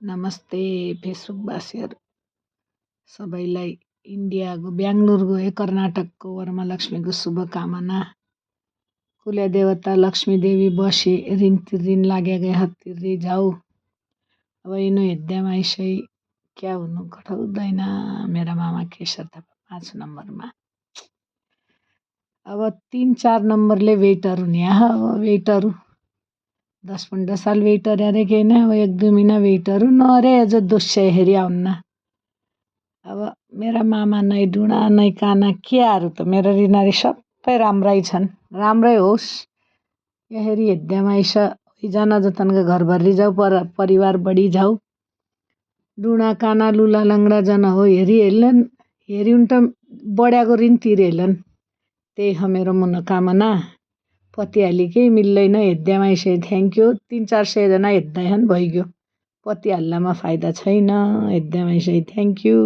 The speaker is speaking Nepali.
नमस्ते फेसबुकवासीहरू सबैलाई इन्डियाको बेङ्गलोर गए कर्नाटकको वरमहालक्ष्मीको शुभकामना। कुल देवता लक्ष्मी देवी बसी ऋण तिर्रिन लाग्या गए हत्तिर्री जाऊ। अब यिनो हेद्दामा इसै क्या हुनु कठाउँदैन मेरा मामा केशर थापा 5 नम्बरमा। अब 3-4 नम्बरले वेटर हुने अब वेटर 10-15 साल वेटर अरे के ना 1-2 महीना वेटर नरे जो दोस्या हेरी आउन्ना। अब मेरा मामा नै डुणा नै काना केहरू त मेरो रिनारी सबै राम्रै छन्, राम्रै होस्। हेरी हेद्दामा इसा जान जतनका घरभरि जाऊ परिवार बढी जाऊ। डुणा काना लुला लङ्गडा जन हो हेरी हेलन हेरी उन्ट बड्याको ऋण तिरेलन। त्यही हो मेरो मनोकामना। पति हाली केही मिल्दैन हेद्दामा इसै थ्याङ्क यू 300-400 जना हेद्दै हन् भइगयो। पति हाल्लामा फाइदा छैन हेद्दामा इसै थ्याङ्क यू।